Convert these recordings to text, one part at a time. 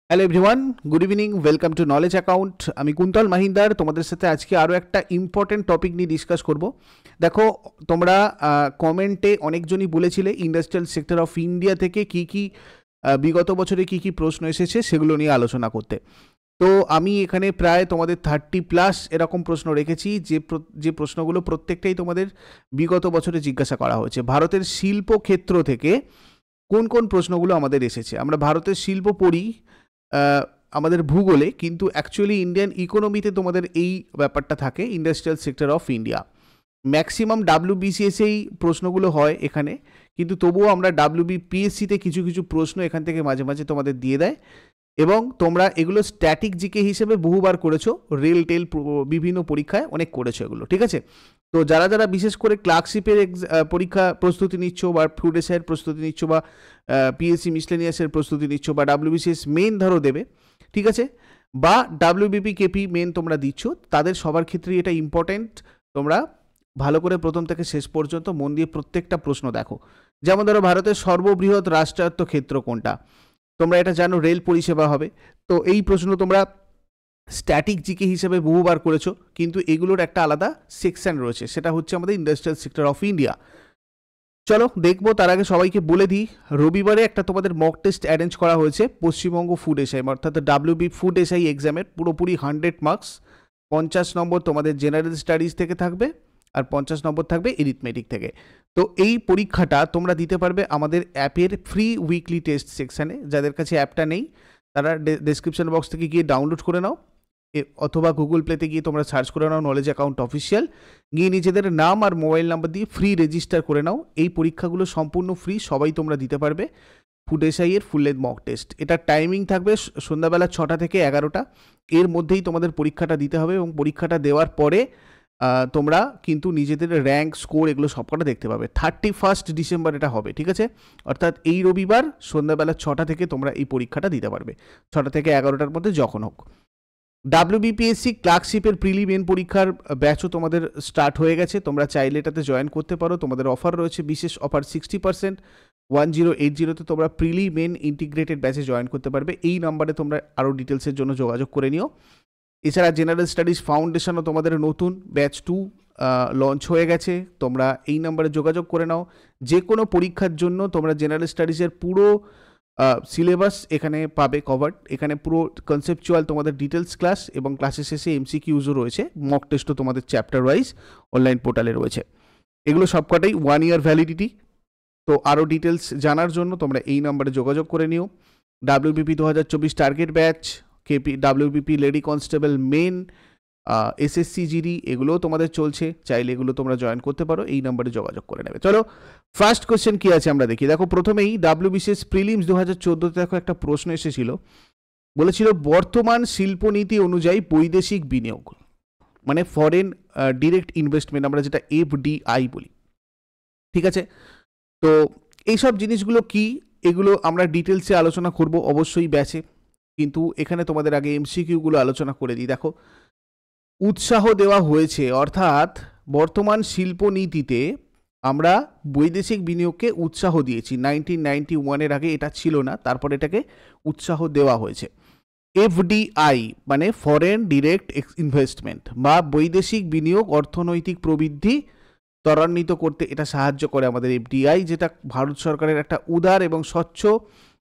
Hello everyone, good evening, welcome to knowledge account. আমি কুন্তল মাহিন্দার তোমাদের সাথে আজকে আরও একটা ইম্পর্টেন্ট টপিক নিয়ে ডিসকাস করব। দেখো, তোমরা কমেন্টে অনেকজনই বলেছিলে ইন্ডাস্ট্রিয়াল সেক্টর অফ ইন্ডিয়া থেকে কি বিগত বছরে কি প্রশ্ন এসেছে সেগুলো নিয়ে আলোচনা করতে। তো আমি এখানে প্রায় তোমাদের 30+ এরকম প্রশ্ন রেখেছি, যে প্রশ্নগুলো প্রত্যেকটাই তোমাদের বিগত বছরে জিজ্ঞাসা করা হয়েছে। ভারতের শিল্প ক্ষেত্র থেকে কোন কোন প্রশ্নগুলো আমাদের এসেছে। আমরা ভারতের শিল্প পড়ি আমাদের ভূগোলে, কিন্তু অ্যাকচুয়ালি ইন্ডিয়ান ইকোনমিতে তোমাদের এই ব্যাপারটা থাকে, industrial sector of India. Maximum ডাব্লিউবিসিএসেই প্রশ্নগুলো হয় এখানে, কিন্তু তবুও আমরা ডাব্লিউবিপিএসসিতে কিছু কিছু প্রশ্ন এখান থেকে মাঝে মাঝে তোমাদের দিয়ে দেয়, এবং তোমরা এগুলো স্ট্যাটিক জিকে হিসেবে বহুবার করেছো, রেল টেল বিভিন্ন পরীক্ষায় অনেক করেছো এগুলো, ঠিক আছে। তো যারা যারা বিশেষ করে ক্লার্কশিপের পরীক্ষা প্রস্তুতি নিচ্ছ, বা ফুড এসআইয়ের প্রস্তুতি নিচ্ছ, বা পিএসসি মিসলেনিয়াসের প্রস্তুতি নিচ্ছ, বা ডাব্লিউবিসিএস মেন ধরো দেবে, ঠিক আছে, বা ডাব্লিউবিপি কেপি মেন তোমরা দিচ্ছ, তাদের সবার ক্ষেত্রেই এটা ইম্পর্ট্যান্ট। তোমরা ভালো করে প্রথম থেকে শেষ পর্যন্ত মন দিয়ে প্রত্যেকটা প্রশ্ন দেখো। যেমন ধরো, ভারতের সর্ববৃহৎ রাষ্ট্রায়ত্ত ক্ষেত্র কোনটা? তোমরা এটা জানো, রেল পরিষেবা হবে। তো এই প্রশ্ন তোমরা স্ট্যাটিক জিকে হিসেবে বহুবার করেছো, কিন্তু এগুলোর একটা আলাদা সেকশন রয়েছে, সেটা হচ্ছে আমাদের ইন্ডাস্ট্রিয়াল সেক্টর অফ ইন্ডিয়া। চলো দেখবো, তার আগে সবাইকে বলে দিই, রবিবারে একটা তোমাদের মক টেস্ট অ্যারেঞ্জ করা হয়েছে পশ্চিমবঙ্গ ফুড এসআই, অর্থাৎ ডাব্লিউবি ফুড এসআই এক্সামের পুরোপুরি 100 মার্কস। 50 নম্বর তোমাদের জেনারেল স্টাডিজ থেকে থাকবে, আর 50 নম্বর থাকবে এরিথমেটিক থেকে। তো এই পরীক্ষাটা তোমরা দিতে পারবে আমাদের অ্যাপের ফ্রি উইকলি টেস্ট সেকশানে। যাদের কাছে অ্যাপটা নেই তারা ডেসক্রিপশন বক্স থেকে গিয়ে ডাউনলোড করে নাও, অথবা গুগল প্লেতে গিয়ে তোমরা সার্চ করে নাও নলেজ অ্যাকাউন্ট অফিসিয়াল, গিয়ে নিজেদের নাম আর মোবাইল নাম্বার দিয়ে ফ্রি রেজিস্টার করে নাও। এই পরীক্ষাগুলো সম্পূর্ণ ফ্রি, সবাই তোমরা দিতে পারবে ফুড এসআইয়ের ফুল লেন্থ মক টেস্ট। এটার টাইমিং থাকবে সন্ধ্যাবেলা 6টা থেকে 11টা, এর মধ্যেই তোমাদের পরীক্ষাটা দিতে হবে, এবং পরীক্ষাটা দেওয়ার পরে তোমরা কিন্তু নিজেদের র্যাঙ্ক স্কোর এগুলো সবকটা দেখতে পাবে। 31 ডিসেম্বর এটা হবে, ঠিক আছে, অর্থাৎ এই রবিবার সন্ধ্যাবেলা 6টা থেকে তোমরা এই পরীক্ষাটা দিতে পারবে, 6টা থেকে 11টার মধ্যে যখন হোক। ডাব্লিউবিপিএসসি ক্লার্কশিপের প্রিলিমিন পরীক্ষার ব্যাচও তোমাদের স্টার্ট হয়ে গেছে, তোমরা চাইলে এটাতে জয়েন করতে পারো। তোমাদের অফার রয়েছে, বিশেষ অফার 60%। 1080-তে তোমরা প্রিলিমেন ইন্টিগ্রেটেড ব্যাচে জয়েন করতে পারবে। এই নাম্বারে তোমরা আরও ডিটেলসের জন্য যোগাযোগ করে নিও। এছাড়া জেনারেল স্টাডিজ ফাউন্ডেশনও তোমাদের নতুন ব্যাচ 2 লঞ্চ হয়ে গেছে, তোমরা এই নাম্বারে যোগাযোগ করে নাও। যে কোনো পরীক্ষার জন্য তোমরা জেনারেল স্টাডিজের পুরো সিলেবাস এখানে পাবে কভার্ড। এখানে পুরো কনসেপচুয়াল তোমাদের ডিটেলস ক্লাস, এবং ক্লাসের শেষে এমসিকিউজও রয়েছে, মক টেস্টও তোমাদের চ্যাপ্টার ওয়াইজ অনলাইন পোর্টালে রয়েছে। এগুলো সবকটাই 1 ইয়ার ভ্যালিডিটি। তো আরও ডিটেলস জানার জন্য তোমরা এই নাম্বারে যোগাযোগ করে নিও। WBP 2024 target batch, KP WBP lady constable main, SSC GD, এগুলোও তোমাদের চলছে, চাইলে এগুলো তোমরা জয়েন করতে পারো, এই নাম্বারে যোগাযোগ করে নেবে। চলো ফার্স্ট কোশ্চেন কী আছে আমরা দেখি। দেখো, প্রথমেই ডাব্লিউবিসিএস প্রিলিমস 2014-তে দেখো একটা প্রশ্ন এসেছিল, বলেছিল বর্তমান শিল্পনীতি অনুযায়ী বৈদেশিক বিনিয়োগ, মানে ফরেন ডিরেক্ট ইনভেস্টমেন্ট, আমরা যেটা এফডিআই বলি, ঠিক আছে। তো এইসব জিনিসগুলো কি, এগুলো আমরা ডিটেলসে আলোচনা করব অবশ্যই ব্যাচে, কিন্তু এখানে তোমাদের আগে এমসিকিউগুলো আলোচনা করে দিই। দেখো, উৎসাহ দেওয়া হয়েছে, অর্থাৎ বর্তমান শিল্পনীতিতে আমরা বৈদেশিক বিনিয়োগকে উৎসাহ দিয়েছি। 1991-এর আগে এটা ছিল না, তারপর এটাকে উৎসাহ দেওয়া হয়েছে। এফডিআই মানে ফরেন ডিরেক্ট ইনভেস্টমেন্ট, বা বৈদেশিক বিনিয়োগ অর্থনৈতিক প্রবৃদ্ধি ত্বরান্বিত করতে এটা সাহায্য করে আমাদের এফডিআই, যেটা ভারত সরকারের একটা উদার এবং স্বচ্ছ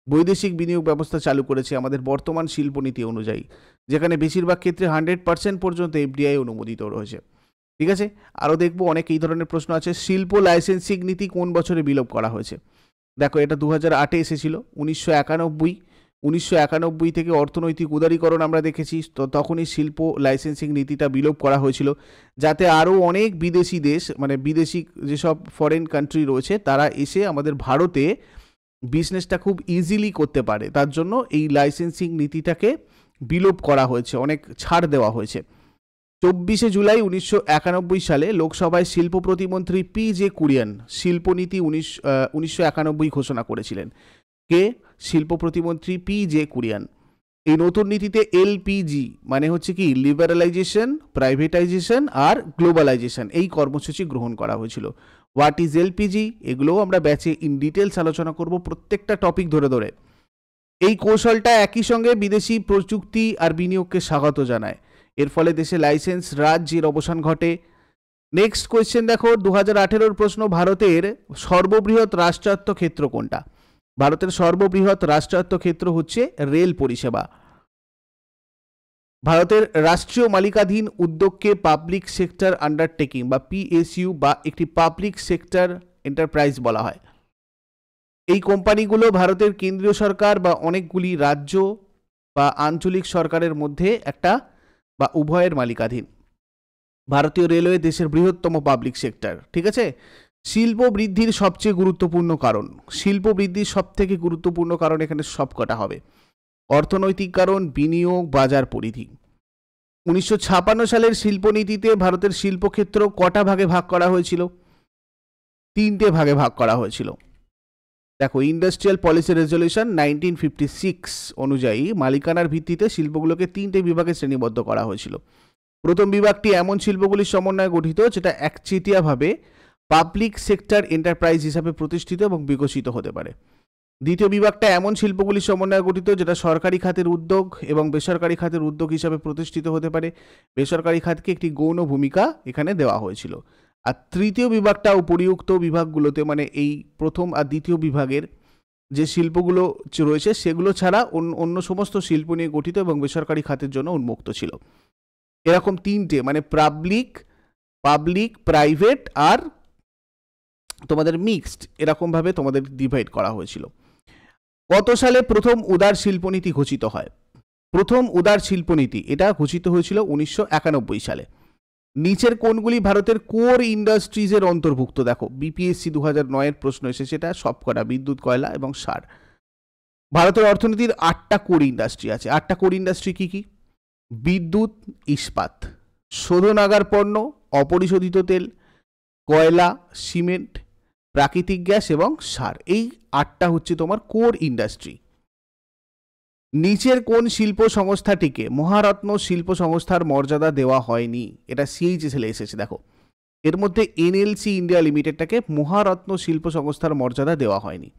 বৈদেশিক বিনিয়োগ ব্যবস্থা চালু করেছে আমাদের বর্তমান শিল্পনীতি অনুযায়ী, যেখানে বেশিরভাগ ক্ষেত্রে 100% পর্যন্ত এফডিআই অনুমোদিত রয়েছে, ঠিক আছে। আরও দেখবো অনেক এই ধরনের প্রশ্ন আছে। শিল্প লাইসেন্সিং নীতি কোন বছরে বিলোপ করা হয়েছে? দেখো, এটা 2008-এ এসেছিল। 1991 থেকে অর্থনৈতিক উদারীকরণ আমরা দেখেছি, তো তখনই শিল্প লাইসেন্সিং নীতিটা বিলোপ করা হয়েছিল, যাতে আরও অনেক বিদেশি দেশ, মানে বিদেশি যেসব ফরেন কান্ট্রি রয়েছে, তারা এসে আমাদের ভারতে বিজনেসটা খুব ইজিলি করতে পারে। তার জন্য এই লাইসেন্সিং নীতিটাকে বিলোপ করা হয়েছে, অনেক ছাড় দেওয়া হয়েছে। 24শে জুলাই 1991 সালে লোকসভায় শিল্প প্রতিমন্ত্রী পি.জে. কুরিয়ান শিল্পনীতি 1991 ঘোষণা করেছিলেন। কে? শিল্প প্রতিমন্ত্রী পি.জে. কুরিয়ান। এই নতুন নীতিতে এলপিজি মানে হচ্ছে কি, লিবারালাইজেশন, প্রাইভেটাইজেশন আর গ্লোবালাইজেশন, এই কর্মসূচি গ্রহণ করা হয়েছিল। হোয়াট ইজ এলপিজি, এগুলোও আমরা ব্যাচে ইন ডিটেলস আলোচনা করব, প্রত্যেকটা টপিক ধরে ধরে। এই কৌশলটা একই সঙ্গে বিদেশি প্রযুক্তি আর বিনিয়োগকে স্বাগত জানায়। এর ফলে দেশে লাইসেন্স রাজ্যের অবসান ঘটে। নেক্সট কোয়েশ্চেন দেখো, 2018 প্রশ্ন, ভারতের সর্ববৃহৎ রাষ্ট্রায়ত্ত ক্ষেত্র কোনটা? ভারতের সর্ববৃহৎ রাষ্ট্রায়ত্ত ক্ষেত্র হচ্ছে রেল পরিষেবা। ভারতের রাষ্ট্রীয় মালিকাধীন উদ্যোগকে পাবলিক সেক্টর আন্ডারটেকিং বা পিএসইউ বা একটি পাবলিক সেক্টর এন্টারপ্রাইজ বলা হয়। এই কোম্পানিগুলো ভারতের কেন্দ্রীয় সরকার বা অনেকগুলি রাজ্য বা আঞ্চলিক সরকারের মধ্যে একটা বা উভয়ের মালিকাধীন। ভারতীয় রেলওয়ে দেশের বৃহত্তম পাবলিক সেক্টর। ঠিক আছে। শিল্প বৃদ্ধির সবচেয়ে গুরুত্বপূর্ণ কারণ, শিল্প বৃদ্ধির সব থেকে গুরুত্বপূর্ণ কারণ এখানে সবকটা হবে। অর্থনৈতিক কারণ, বিনিয়োগ, বাজার পরিধি। 1956 সালের শিল্পনীতিতে ভারতের শিল্পক্ষেত্র কটা ভাগে ভাগ করা হয়েছিল? 3টে ভাগে ভাগ করা হয়েছিল। দেখো, ইন্ডাস্ট্রিয়াল পলিসি রেজলিউশন 1956 অনুযায়ী মালিকানার ভিত্তিতে শিল্পগুলোকে 3টে বিভাগে শ্রেণীবদ্ধ করা হয়েছিল। প্রথম বিভাগটি এমন শিল্পগুলির সমন্বয়ে গঠিত যেটা একচেটিয়াভাবে পাবলিক সেক্টর এন্টারপ্রাইজ হিসাবে প্রতিষ্ঠিত এবং বিকশিত হতে পারে। দ্বিতীয় বিভাগটা এমন শিল্পগুলির সমন্বয়ে গঠিত যেটা সরকারি খাতের উদ্যোগ এবং বেসরকারি খাতের উদ্যোগ হিসাবে প্রতিষ্ঠিত হতে পারে। বেসরকারি খাতকে একটি গৌণ ভূমিকা এখানে দেওয়া হয়েছিল। আর তৃতীয় বিভাগটা উপরিউক্ত বিভাগগুলোতে, মানে এই প্রথম আর দ্বিতীয় বিভাগের যে শিল্পগুলো রয়েছে সেগুলো ছাড়া অন্য সমস্ত শিল্প নিয়ে গঠিত এবং বেসরকারি খাতের জন্য উন্মুক্ত ছিল। এরকম 3টে, মানে পাবলিক, প্রাইভেট আর তোমাদের মিক্সড, এরকমভাবে তোমাদের ডিভাইড করা হয়েছিল। কত সালে প্রথম উদার শিল্পনীতি ঘোষিত হয়? প্রথম উদার শিল্পনীতি এটা ঘোষিত হয়েছিল 1991 সালে। নিচের কোনগুলি ভারতের কোর ইন্ডাস্ট্রিজের অন্তর্ভুক্ত? দেখো, বিপিএসসি 2009 প্রশ্ন এসেছে, এটা সবকটা বিদ্যুৎ, কয়লা এবং সার। ভারতের অর্থনীতির 8টা কোর ইন্ডাস্ট্রি আছে। 8টা কোর ইন্ডাস্ট্রি কি কি? বিদ্যুৎ, ইস্পাত, শোধনাগার পণ্য, অপরিশোধিত তেল, কয়লা, সিমেন্ট, প্রাকৃতিক গ্যাস এবং সার। এই 8টা হচ্ছে তোমার কোর ইন্ডাস্ট্রি। নিচের কোন শিল্প সংস্থাটিকে মহারত্ন শিল্প সংস্থার মর্যাদা দেওয়া হয়নি? এটা সিএইচএসএল এসেছে। দেখো, এর মধ্যে এনএলসি ইন্ডিয়া লিমিটেডটাকে মহারত্ন শিল্প সংস্থার মর্যাদা দেওয়া হয়নি।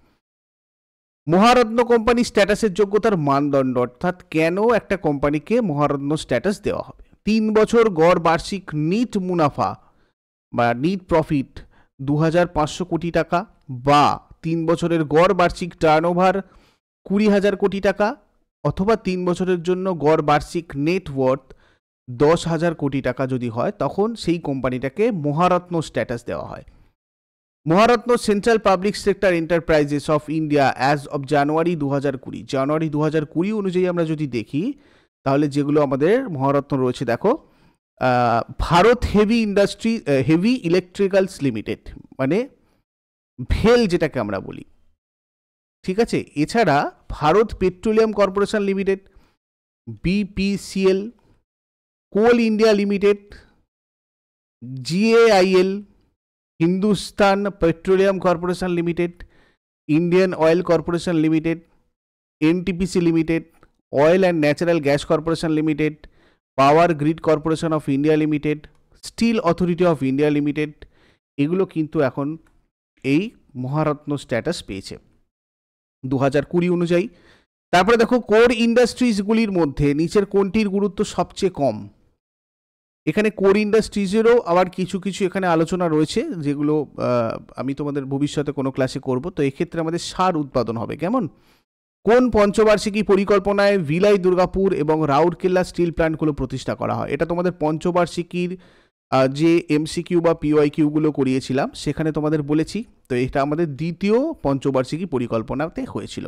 মহারত্ন কোম্পানি স্ট্যাটাসের যোগ্যতার মানদণ্ড, অর্থাৎ কেন একটা কোম্পানিকে মহারত্ন স্ট্যাটাস দেওয়া হবে? 3 বছর গড় বার্ষিক নিট মুনাফা বা নিট প্রফিট 2500 কোটি টাকা, বা 3 বছরের গড় বার্ষিক টার্নওভার 20,000 কোটি টাকা, অথবা 3 বছরের জন্য গড় বার্ষিক নেটওয়ার্থ 10,000 কোটি টাকা যদি হয়, তখন সেই কোম্পানিটাকে মহারত্ন স্ট্যাটাস দেওয়া হয়। Maharatna central public sector enterprises of India as of January 2020, জানুয়ারি 2020 অনুযায়ী আমরা যদি দেখি, তাহলে যেগুলো আমাদের মহারত্ন রয়েছে, দেখো, ভারত হেভি ইলেকট্রিক্যালস লিমিটেড, মানে ভেল যেটাকে আমরা বলি। ঠিক আছে। এছাড়া Bharat petroleum corporation limited, BPCL, coal India limited, GAIL, Hindustan petroleum corporation limited, Indian oil corporation limited, NTPC limited, oil and natural gas corporation limited, power grid corporation of India limited, steel authority of India limited, এগুলো কিন্তু এখন এই Maharatna status পেয়েছে 2020 অনুযায়ী। তারপরে দেখো, core ইন্ডাস্ট্রিজগুলির মধ্যে নিচের কোনটির গুরুত্ব সবচেয়ে কম? এখানে কোর ইন্ডাস্ট্রিজেরও আবার কিছু কিছু এখানে আলোচনা রয়েছে, যেগুলো আমি তোমাদের ভবিষ্যতে কোনো ক্লাসে করব। তো এক্ষেত্রে আমাদের সার উৎপাদন হবে কেমন? কোন পঞ্চবার্ষিকী পরিকল্পনায় ভিলাই, দুর্গাপুর এবং রাউরকেল্লা স্টিল প্ল্যান্টগুলো প্রতিষ্ঠা করা হয়? এটা তোমাদের পঞ্চবার্ষিকীর যে এমসিকিউ বা পিওয়াইকিউগুলো করিয়েছিলাম সেখানে তোমাদের বলেছি। তো এটা আমাদের দ্বিতীয় পঞ্চবার্ষিকী পরিকল্পনাতে হয়েছিল।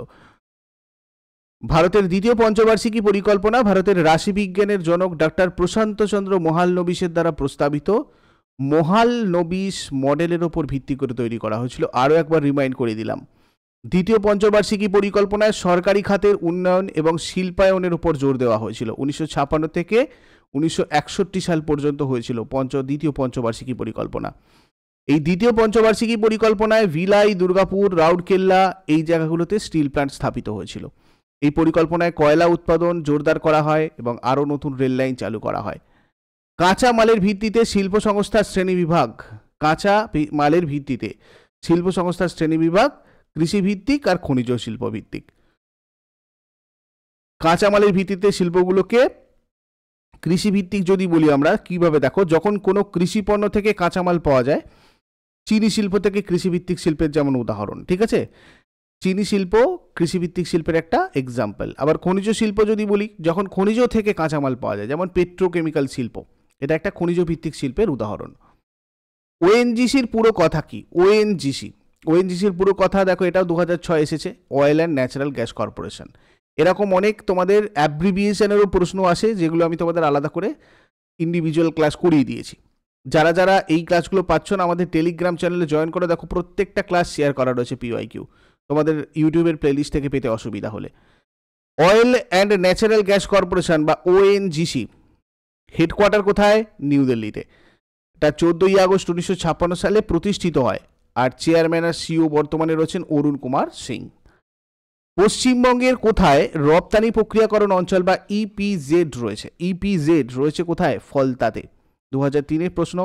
ভারতের দ্বিতীয় পঞ্চবার্ষিকী পরিকল্পনা ভারতের রাশিবিজ্ঞানের জনক ডক্টর প্রশান্ত চন্দ্র মহালনোবিশের দ্বারা প্রস্তাবিত মহালনোবিশ মডেলের ওপর ভিত্তি করে তৈরি করা হয়েছিল। আরও একবার রিমাইন্ড করে দিলাম, দ্বিতীয় পঞ্চবার্ষিকী পরিকল্পনায় সরকারি খাতের উন্নয়ন এবং শিল্পায়নের উপর জোর দেওয়া হয়েছিল। 1956 থেকে 1961 সাল পর্যন্ত হয়েছিল দ্বিতীয় পঞ্চবার্ষিকী পরিকল্পনা। এই দ্বিতীয় পঞ্চবার্ষিকী পরিকল্পনায় ভিলাই, দুর্গাপুর, রাউরকেল্লা এই জায়গাগুলোতে স্টিল প্ল্যান্ট স্থাপিত হয়েছিল। এই পরিকল্পনায় কয়লা উৎপাদন জোরদার করা হয় এবং আরও নতুন রেল লাইন চালু করা হয়। কাঁচা মালের ভিত্তিতে শিল্প সংস্থার শ্রেণীবিভাগ, কাঁচা মালের ভিত্তিতে শিল্প সংস্থার শ্রেণীবিভাগ কৃষিভিত্তিক আর খনিজ শিল্প ভিত্তিক। কাঁচামালের ভিত্তিতে শিল্পগুলোকে কৃষিভিত্তিক যদি বলি আমরা, কিভাবে দেখো, যখন কোনো কৃষি পণ্য থেকে কাঁচামাল পাওয়া যায়, চিনি শিল্প থেকে কৃষিভিত্তিক শিল্পের যেমন উদাহরণ, ঠিক আছে, চিনি শিল্প কৃষিভিত্তিক শিল্পের একটা এক্সাম্পল। আবার খনিজ শিল্প যদি বলি, যখন খনিজ থেকে কাঁচামাল পাওয়া যায়, যেমন পেট্রোকেমিক্যাল শিল্প, এটা একটা খনিজ ভিত্তিক শিল্পের উদাহরণ। ওএনজিসির পুরো কথা কি? ওএনজিসির পুরো কথা দেখো, এটাও 2006 এসেছে, oil and natural gas corporation. এরকম অনেক তোমাদের অ্যাব্রিভিয়েশনেরও প্রশ্ন আসে, যেগুলো আমি তোমাদের আলাদা করে ইন্ডিভিজুয়াল ক্লাস করিয়ে দিয়েছি। যারা যারা এই ক্লাসগুলো পাচ্ছ না, আমাদের টেলিগ্রাম চ্যানেলে জয়েন করে দেখো, প্রত্যেকটা ক্লাস শেয়ার করা রয়েছে পিওয়াইকিউ, তোমাদের ইউটিউবের প্লেলিস্ট থেকে পেতে অসুবিধা হলে। Oil and natural gas corporation বা ওএনজিসি হেডকোয়ার্টার কোথায়? নিউ দিল্লিতে। এটা 14 আগস্ট 1956 সালে প্রতিষ্ঠিত হয়, আর চেয়ারম্যান আর সিইও বর্তমানে রয়েছেন অরুণ কুমার সিং। পশ্চিমবঙ্গের কোথায় রপ্তানি প্রক্রিয়াকরণ অঞ্চল বা ইপিজেড রয়েছে? ইপিজেড রয়েছে কোথায়? ফলতাতে। 2003-এর প্রশ্ন।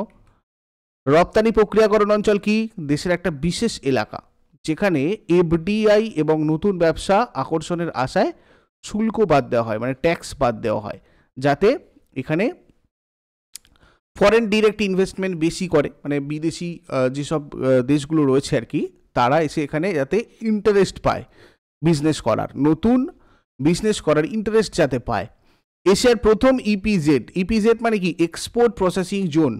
রপ্তানি প্রক্রিয়াকরণ অঞ্চল কি? দেশের একটা বিশেষ এলাকা যেখানে এফডিআই এবং নতুন ব্যবসা আকর্ষণের আশায় শুল্ক বাদ দেওয়া হয়, মানে ট্যাক্স বাদ দেওয়া হয়, যাতে এখানে ফরেন ডিরেক্ট ইনভেস্টমেন্ট বেশি করে, মানে বিদেশি যেসব দেশগুলো রয়েছে আর কি, তারা এসে এখানে যাতে ইন্টারেস্ট পায় বিজনেস করার, নতুন বিজনেস করার ইন্টারেস্ট যাতে পায়। এশিয়ার প্রথম ইপিজেড মানে কি? Export processing zone.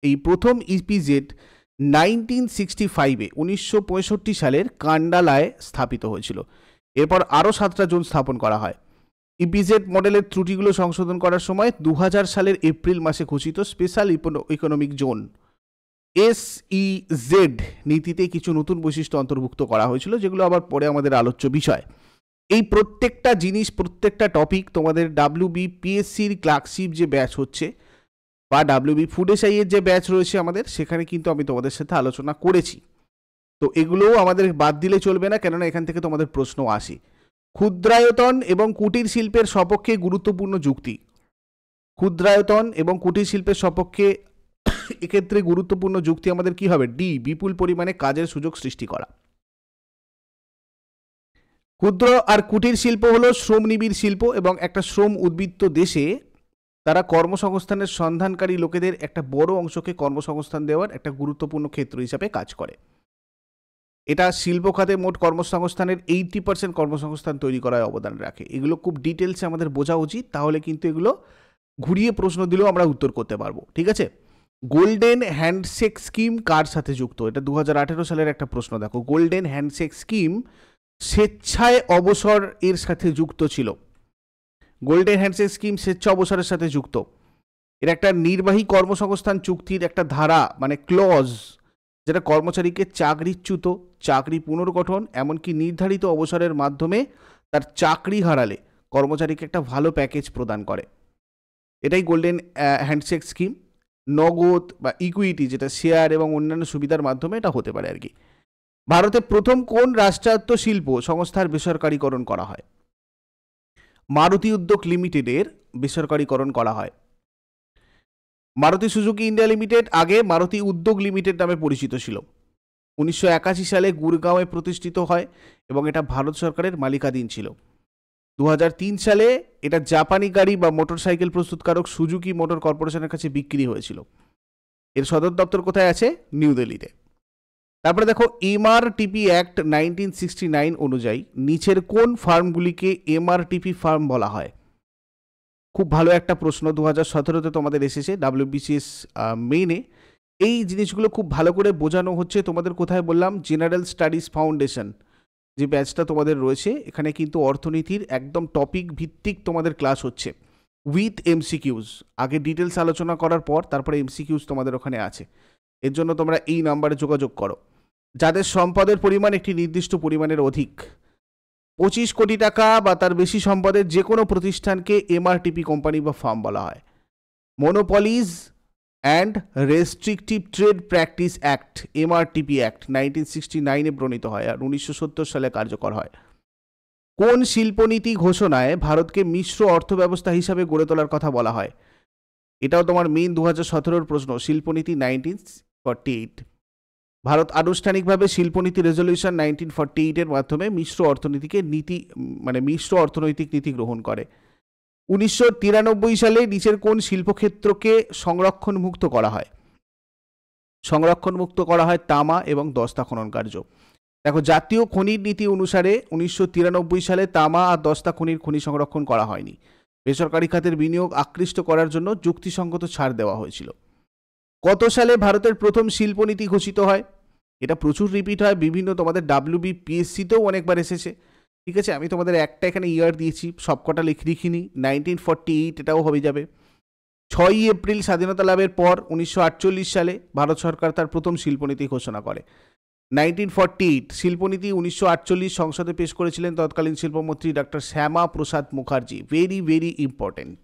এই প্রথম ইপিজেড 1965-এ 1965 সালের কান্ডালায় স্থাপিত হয়েছিল। এরপর আরও 7টা জোন স্থাপন করা হয়। ইপিজেড মডেলের ত্রুটিগুলো সংশোধন করার সময় 2000 সালের এপ্রিল মাসে ঘোষিত স্পেশাল ইকোনমিক জোন SEZ নীতিতে কিছু নতুন বৈশিষ্ট্য অন্তর্ভুক্ত করা হয়েছিল, যেগুলো আবার পরে আমাদের আলোচ্য বিষয়। এই প্রত্যেকটা জিনিস, প্রত্যেকটা টপিক তোমাদের WBPSCর ক্লার্কশিপ যে ব্যাচ হচ্ছে বা WB ফুড এসআইয়ের যে ব্যাচ রয়েছে আমাদের, সেখানে কিন্তু আমি তোমাদের সাথে আলোচনা করেছি। তো এগুলোও আমাদের বাদ দিলে চলবে না, কেননা এখান থেকে তোমাদের প্রশ্ন আসে। ক্ষুদ্রায়তন এবং কুটির শিল্পের সপক্ষে গুরুত্বপূর্ণ যুক্তি। ক্ষুদ্রায়তন এবং কুটির শিল্পের সপক্ষে এক্ষেত্রে গুরুত্বপূর্ণ যুক্তি আমাদের কি হবে? ডি, বিপুল পরিমাণে কাজের সুযোগ সৃষ্টি করা। ক্ষুদ্র আর কুটির শিল্প হলো শ্রমনিবিড় শিল্প, এবং একটা শ্রম উদ্বৃত্ত দেশে তারা কর্মসংস্থানের সন্ধানকারী লোকেদের একটা বড় অংশকে কর্মসংস্থান দেওয়ার একটা গুরুত্বপূর্ণ ক্ষেত্র হিসাবে কাজ করে। এটা শিল্প খাতে মোট কর্মসংস্থানের 80% কর্মসংস্থান তৈরি করায় অবদান রাখে। এগুলো খুব ডিটেলসে আমাদের বোঝা উচিত, তাহলে কিন্তু এগুলো ঘুরিয়ে প্রশ্ন দিলেও আমরা উত্তর করতে পারবো, ঠিক আছে। গোল্ডেন হ্যান্ডশেক স্কিম কার সাথে যুক্ত? এটা 2018 সালের একটা প্রশ্ন। দেখো, গোল্ডেন হ্যান্ডশেক স্কিম স্বেচ্ছায় অবসর এর সাথে যুক্ত ছিল। গোল্ডেন হ্যান্ডশেক স্কিম স্বেচ্ছা অবসরের সাথে যুক্ত। এর একটা নির্বাহী কর্মসংস্থান চুক্তির একটা ধারা, মানে ক্লজ, যেটা কর্মচারীকে চাকরিচ্যুত, চাকরি পুনর্গঠন, এমনকি নির্ধারিত অবসরের মাধ্যমে তার চাকরি হারালে কর্মচারীকে একটা ভালো প্যাকেজ প্রদান করে। এটাই গোল্ডেন হ্যান্ডশেক স্কিম। নগদ বা ইকুইটি, যেটা শেয়ার এবং অন্যান্য সুবিধার মাধ্যমে এটা হতে পারে আর কি। ভারতে প্রথম কোন রাষ্ট্রায়ত্ত শিল্প সংস্থার বেসরকারীকরণ করা হয়? মারুতি উদ্যোগ লিমিটেডের বেসরকারীকরণ করা হয়। মারুতি সুজুকি ইন্ডিয়া লিমিটেড আগে মারুতি উদ্যোগ লিমিটেড নামে পরিচিত ছিল। 1981 সালে গুরগাঁওয়ে প্রতিষ্ঠিত হয় এবং এটা ভারত সরকারের মালিকাধীন ছিল। 2003 সালে এটা জাপানি গাড়ি বা মোটরসাইকেল প্রস্তুতকারক সুজুকি মোটর কর্পোরেশনের কাছে বিক্রি হয়েছিল। এর সদর দপ্তর কোথায় আছে? নিউ দিল্লিতে। তারপরে দেখো, এমআরটিপি অ্যাক্ট 1969 অনুযায়ী নিচের কোন ফার্মগুলিকে এমআরটিপি ফার্ম বলা হয়? খুব ভালো একটা প্রশ্ন, 2017-তে তোমাদের এসেছে WBCS মেইনে। এই জিনিসগুলো খুব ভালো করে বোঝানো হচ্ছে তোমাদের। কোথায় বললাম? জেনারেল স্টাডিজ ফাউন্ডেশন যে ব্যাচটা তোমাদের রয়েছে, এখানে কিন্তু অর্থনীতির একদম টপিক ভিত্তিক তোমাদের ক্লাস হচ্ছে উইথ এমসিকিউজ। আগে ডিটেলস আলোচনা করার পর তারপরে এমসিকিউজ তোমাদের ওখানে আছে। এর জন্য তোমরা এই নাম্বারে যোগাযোগ করো। যাদের সম্পদের পরিমাণ একটি নির্দিষ্ট পরিমাণের অধিক, 25 কোটি টাকা বা তার বেশি সম্পদের যে কোনো প্রতিষ্ঠানকে এমআরটিপি কোম্পানি বা ফার্ম বলা হয়। Monopolies and restrictive trade practice act, MRTP act 1969-এ প্রণীত হয় আর 1970 সালে কার্যকর হয়। কোন শিল্পনীতি ঘোষণায় ভারতকে মিশ্র অর্থব্যবস্থা হিসাবে গড়ে তোলার কথা বলা হয়? এটাও তোমার মেইন 2017-র প্রশ্ন, শিল্পনীতি 1948। ভারত আনুষ্ঠানিকভাবে শিল্পনীতি রেজলিউশন 1948-এর মাধ্যমে মিশ্র অর্থনৈতিক নীতি গ্রহণ করে। 1993 সালে নিচের কোন শিল্পক্ষেত্রকে সংরক্ষণমুক্ত করা হয়? সংরক্ষণমুক্ত করা হয় তামা এবং দস্তা খনন কার্য। দেখো, জাতীয় খনির নীতি অনুসারে 1993 সালে তামা আর দস্তা খনি সংরক্ষণ করা হয়নি। বেসরকারি খাতের বিনিয়োগ আকৃষ্ট করার জন্য যুক্তিসঙ্গত ছাড় দেওয়া হয়েছিল। কত সালে ভারতের প্রথম শিল্পনীতি ঘোষিত হয়? এটা প্রচুর রিপিট হয়, বিভিন্ন তোমাদের WBPSCতেও অনেকবার এসেছে। ঠিক আছে, আমি তোমাদের একটা এখানে ইয়ার দিয়েছি, সবকটা লিখিনি। 1948 এটাও হয়ে যাবে। 6ই এপ্রিল স্বাধীনতা লাভের পর 1948 সালে ভারত সরকার তার প্রথম শিল্পনীতি ঘোষণা করে। 1948 শিল্পনীতি 1948 সংসদে পেশ করেছিলেন তৎকালীন শিল্পমন্ত্রী doctor Shyama Prasad Mukherjee. Very very important.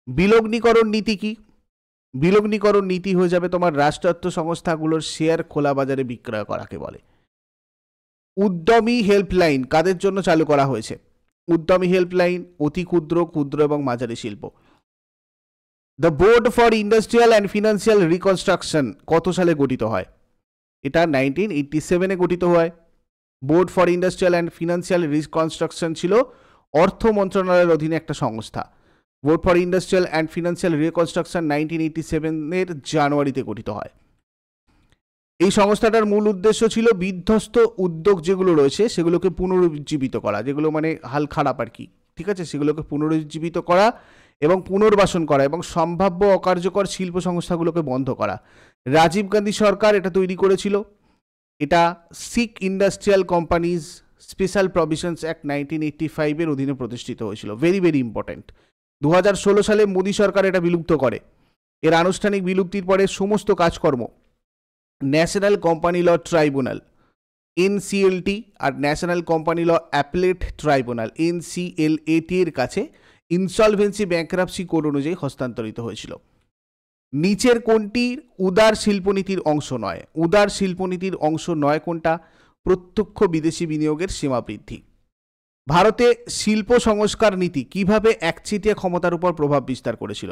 বিলগ্নীকরণ নীতি কি? বিলগ্নীকরণ নীতি হয়ে যাবে তোমার রাষ্ট্রায়ত্ত সংস্থাগুলোর শেয়ার খোলা বাজারে বিক্রয় করাকে বলে। উদ্যমী হেল্পলাইন কাদের জন্য চালু করা হয়েছে? উদ্যমী হেল্পলাইন অতি ক্ষুদ্র, ক্ষুদ্র এবং মাঝারি শিল্প। The board for industrial and financial reconstruction কত সালে গঠিত হয়? এটা 1987-এ গঠিত হয়। Board for industrial and financial reconstruction ছিল অর্থ মন্ত্রণালয়ের অধীনে একটা সংস্থা। Board for industrial and financial reconstruction 1987-এর জানুয়ারিতে গঠিত হয়। এই সংস্থাটার মূল উদ্দেশ্য ছিল বিধ্বস্ত উদ্যোগ যেগুলো রয়েছে সেগুলোকে পুনরুজ্জীবিত করা, যেগুলো মানে হাল খারাপ আর কি, ঠিক আছে, সেগুলোকে পুনরুজ্জীবিত করা এবং পুনর্বাসন করা এবং সম্ভাব্য অকার্যকর শিল্প সংস্থাগুলোকে বন্ধ করা। রাজীব গান্ধী সরকার এটা তৈরি করেছিল। এটা sick industrial companies special provisions act 1985-এর অধীনে প্রতিষ্ঠিত হয়েছিল। Very very important. 2016 সালে মোদী সরকার এটা বিলুপ্ত করে। এর আনুষ্ঠানিক বিলুপ্তির পরে সমস্ত কাজকর্ম national company law tribunal NCLT আর national company law appellate tribunal NCLAT এর কাছে ইনসলভেন্সি ব্যাংক্রাপসি কোড অনুযায়ী হস্তান্তরিত হয়েছিল। নিচের কোনটি উদার শিল্পনীতির অংশ নয়? উদার শিল্পনীতির অংশ নয় কোনটা? প্রত্যক্ষ বিদেশি বিনিয়োগের সীমা বৃদ্ধি। ভারতে শিল্প সংস্কার নীতি কিভাবে একচেটিয়া ক্ষমতার উপর প্রভাব বিস্তার করেছিল?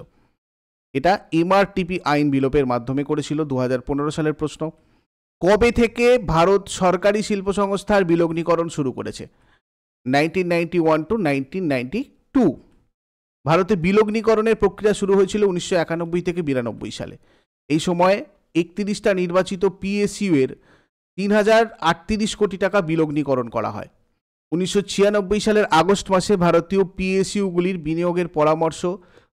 এটা MRTP আইন বিলোপের মাধ্যমে করেছিল। 2015 সালের প্রশ্ন। কবে থেকে ভারত সরকারি শিল্প সংস্থার বিলগ্নীকরণ শুরু করেছে? 1991 to 1992। ভারতে বিলগ্নীকরণের প্রক্রিয়া শুরু হয়েছিল 1991 থেকে 92 সালে। এই সময় 31টা নির্বাচিত PSU এর 3038 কোটি টাকা বিলগ্নীকরণ করা হয়। 1996 সালের আগস্ট মাসে ভারতীয় PSUগুলির বিনিয়োগের পরামর্শ,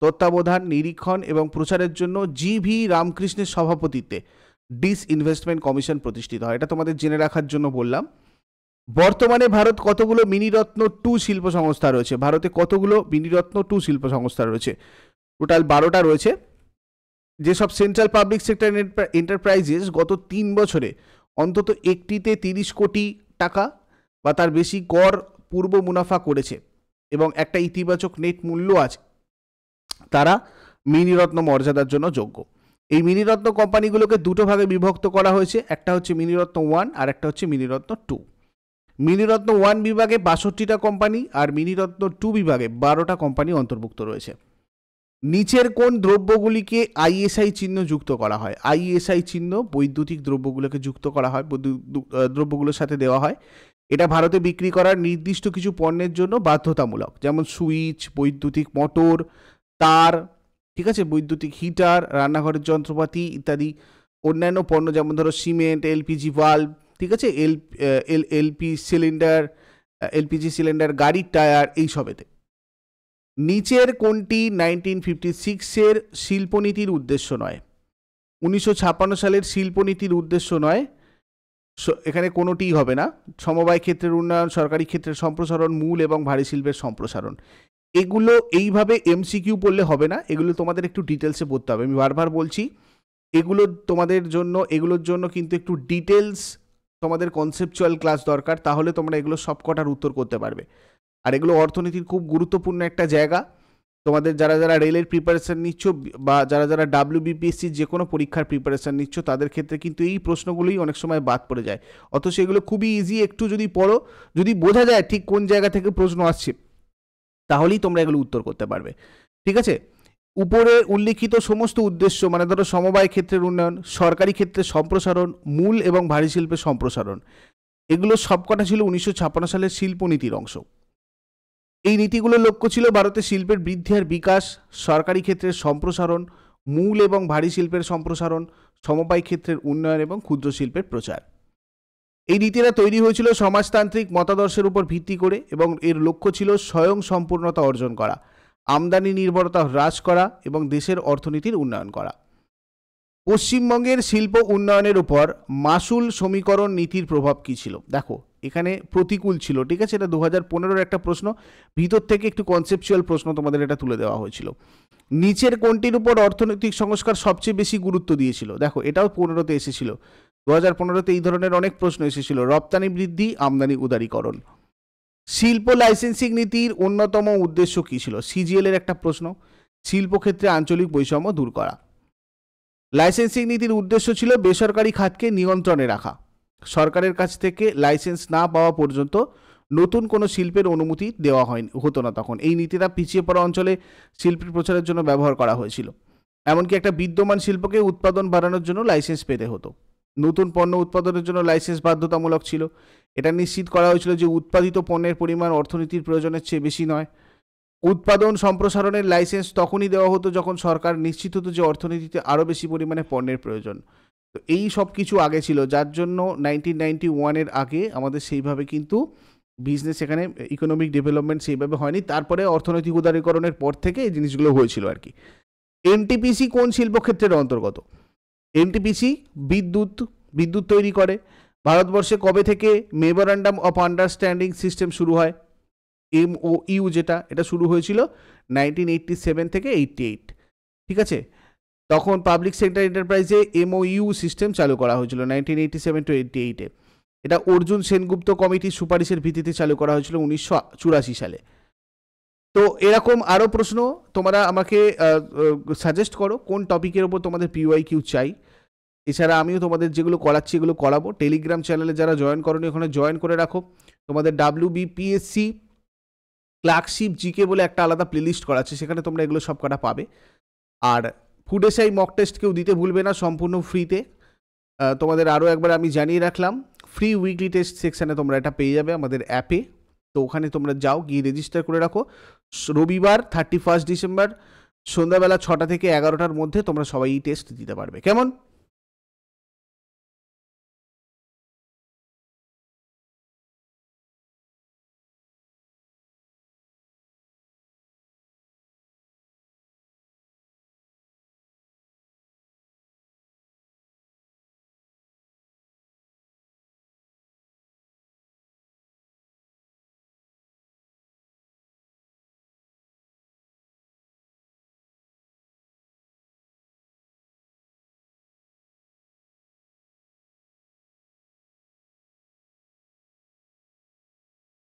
তত্ত্বাবধান, নিরীক্ষণ এবং প্রচারের জন্য GV রামকৃষ্ণের সভাপতিত্বে ডিসইনভেস্টমেন্ট কমিশন প্রতিষ্ঠিত হয়। এটা তোমাদের জেনে রাখার জন্য বললাম। বর্তমানে ভারত কতগুলো মিনিরত্ন 2 শিল্প সংস্থা রয়েছে? ভারতে কতগুলো মিনিরত্ন 2 শিল্প সংস্থা রয়েছে? টোটাল 12টা রয়েছে। যেসব সেন্ট্রাল পাবলিক সেক্টর এন্টারপ্রাইজেস গত 3 বছরে অন্তত একটিতে 30 কোটি টাকা বা তার বেশি কর পূর্ব মুনাফা করেছে এবং একটা ইতিবাচক নেট মূল্য আছে, তারা মিনিরত্ন মর্যাদার জন্য যোগ্য। এই মিনিরত্ন কোম্পানিগুলোকে দুটো ভাগে বিভক্ত করা হয়েছে। একটা হচ্ছে মিনিরত্ন 1 আর একটা হচ্ছে মিনিরত্ন 2। মিনিরত্ন 1 বিভাগে 62টা কোম্পানি আর মিনিরত্ন 2 বিভাগে 12টা কোম্পানি অন্তর্ভুক্ত রয়েছে। নিচের কোন দ্রব্যগুলিকে ISI চিহ্ন যুক্ত করা হয়? ISI চিহ্ন বৈদ্যুতিক দ্রব্যগুলোকে যুক্ত করা হয়, দ্রব্যগুলোর সাথে দেওয়া হয়। এটা ভারতে বিক্রি করার নির্দিষ্ট কিছু পণ্যের জন্য বাধ্যতামূলক, যেমন সুইচ, বৈদ্যুতিক মোটর, তার, ঠিক আছে, বৈদ্যুতিক হিটার, রান্নাঘরের যন্ত্রপাতি ইত্যাদি। অন্যান্য পণ্য যেমন ধরো সিমেন্ট, LPG ভাল্ব, ঠিক আছে, LPG সিলিন্ডার, গাড়ির টায়ার, এইসবেতে। নিচের কোনটি 1956-এর শিল্পনীতির উদ্দেশ্য নয়? 1956 সালের শিল্পনীতির উদ্দেশ্য নয়, এখানে কোনোটিই হবে না। সমবায় ক্ষেত্রের উন্নয়ন, সরকারি ক্ষেত্রের সম্প্রসারণ, মূল এবং ভারী শিল্পের সম্প্রসারণ। এগুলো এইভাবে MCQ পড়লে হবে না, এগুলো তোমাদের একটু ডিটেলসে পড়তে হবে। আমি বারবার বলছি, এগুলোর জন্য কিন্তু একটু ডিটেলস তোমাদের কনসেপচুয়াল ক্লাস দরকার, তাহলে তোমরা এগুলো সবকটার উত্তর করতে পারবে। আর এগুলো অর্থনীতির খুব গুরুত্বপূর্ণ একটা জায়গা। তোমাদের যারা যারা রেলের প্রিপারেশান নিচ্ছ বা যারা যারা WBPSC যে কোনো পরীক্ষার প্রিপারেশান নিচ্ছ, তাদের ক্ষেত্রে কিন্তু এই প্রশ্নগুলোই অনেক সময় বাদ পড়ে যায়। অথচ এগুলো খুবই ইজি, একটু যদি পড়ো, যদি বোঝা যায় ঠিক কোন জায়গা থেকে প্রশ্ন আসছে, তাহলেই তোমরা এগুলো উত্তর করতে পারবে। ঠিক আছে, উপরে উল্লিখিত সমস্ত উদ্দেশ্য মানে ধরো সমবায় ক্ষেত্রের উন্নয়ন, সরকারি ক্ষেত্রে সম্প্রসারণ, মূল এবং ভারী শিল্পের সম্প্রসারণ, এগুলো সবকটা ছিল 1956 সালের শিল্পনীতির অংশ। এই নীতিগুলোর লক্ষ্য ছিল ভারতের শিল্পের বৃদ্ধি আর বিকাশ, সরকারি ক্ষেত্রের সম্প্রসারণ, মূল এবং ভারী শিল্পের সম্প্রসারণ, সমবায় ক্ষেত্রের উন্নয়ন এবং ক্ষুদ্র শিল্পের প্রচার। এই নীতিরা তৈরি হয়েছিল সমাজতান্ত্রিক মতাদর্শের উপর ভিত্তি করে এবং এর লক্ষ্য ছিল স্বয়ং সম্পূর্ণতা অর্জন করা, আমদানি নির্ভরতা হ্রাস করা এবং দেশের অর্থনীতির উন্নয়ন করা। পশ্চিমবঙ্গের শিল্প উন্নয়নের উপর মাসুল সমীকরণ নীতির প্রভাব কী ছিল? দেখো এখানে প্রতিকূল ছিল, ঠিক আছে, এটা 2015-র একটা প্রশ্ন, ভিতর থেকে একটু কনসেপচুয়াল প্রশ্ন তোমাদের এটা তুলে দেওয়া হয়েছিল। নিচের কোনটির উপর অর্থনৈতিক সংস্কার সবচেয়ে বেশি গুরুত্ব দিয়েছিল? দেখো এটাও 15-তে এসেছিল, 2015-তে এই ধরনের অনেক প্রশ্ন এসেছিল। রপ্তানি বৃদ্ধি, আমদানি উদারীকরণ। শিল্প লাইসেন্সিং নীতির অন্যতম উদ্দেশ্য কী ছিল? সিজিএল এর একটা প্রশ্ন, শিল্পক্ষেত্রে আঞ্চলিক বৈষম্য দূর করা। লাইসেন্সিং নীতির উদ্দেশ্য ছিল বেসরকারি খাতকে নিয়ন্ত্রণে রাখা, সরকারের কাছ থেকে লাইসেন্স না পাওয়া পর্যন্ত নতুন কোনো শিল্পের অনুমতি দেওয়া হতো না তখন। এই নীতিটা পিছিয়ে পড়া অঞ্চলে শিল্পের প্রচারের জন্য ব্যবহার করা হয়েছিল। এমনকি একটা বিদ্যমান শিল্পকে উৎপাদন বাড়ানোর জন্য লাইসেন্স পেতে হতো। নতুন পণ্য উৎপাদনের জন্য লাইসেন্স বাধ্যতামূলক ছিল। এটা নিশ্চিত করা হয়েছিল যে উৎপাদিত পণ্যের পরিমাণ অর্থনীতির প্রয়োজনের চেয়ে বেশি নয়। উৎপাদন সম্প্রসারণের লাইসেন্স তখনই দেওয়া হতো যখন সরকার নিশ্চিত হতো যে অর্থনীতিতে আরও বেশি পরিমাণে পণ্যের প্রয়োজন। তো এই সব কিছু আগে ছিল, যার জন্য 1991-এর আগে আমাদের সেইভাবে কিন্তু বিজনেস, এখানে ইকোনমিক ডেভেলপমেন্ট সেইভাবে হয়নি। তারপরে অর্থনৈতিক উদারীকরণের পর থেকে এই জিনিসগুলো হয়েছিল আর কি। এনটিপিসি কোন শিল্পক্ষেত্রের অন্তর্গত? এনটিপিসি বিদ্যুৎ তৈরি করে। ভারতবর্ষে কবে থেকে মেমোরান্ডাম অফ আন্ডারস্ট্যান্ডিং সিস্টেম শুরু হয়? MOU যেটা, এটা শুরু হয়েছিল 1987 থেকে 88, ঠিক আছে। তখন পাবলিক সেক্টর এন্টারপ্রাইজে MOU সিস্টেম চালু করা হয়েছিল 1987 to 88-এ। এটা অর্জুন সেনগুপ্ত কমিটির সুপারিশের ভিত্তিতে চালু করা হয়েছিল 1984 সালে। তো এরকম আরও প্রশ্ন তোমরা আমাকে সাজেস্ট করো কোন টপিকের ওপর তোমাদের PYQ চাই। এছাড়া আমিও তোমাদের যেগুলো করাচ্ছি এগুলো করাবো। টেলিগ্রাম চ্যানেলে যারা জয়েন করোনি ওখানে জয়েন করে রাখো। তোমাদের WBPSC ক্লার্কশিপ জিকে বলে একটা আলাদা প্লেলিস্ট করা আছে, সেখানে তোমরা এগুলো সব কটা পাবে। আর ফুড এসআই মক টেস্ট কেউ দিতে ভুলবে না, সম্পূর্ণ ফ্রিতে। তোমাদের আরও একবার আমি জানিয়ে রাখলাম, ফ্রি উইকলি টেস্ট সেকশানে তোমরা এটা পেয়ে যাবে আমাদের অ্যাপে। তো ওখানে তোমরা যাও, গিয়ে রেজিস্টার করে রাখো। রবিবার 31 ডিসেম্বর সন্ধ্যাবেলা 6টা থেকে 11টার মধ্যে তোমরা সবাই এই টেস্ট দিতে পারবে। কেমন?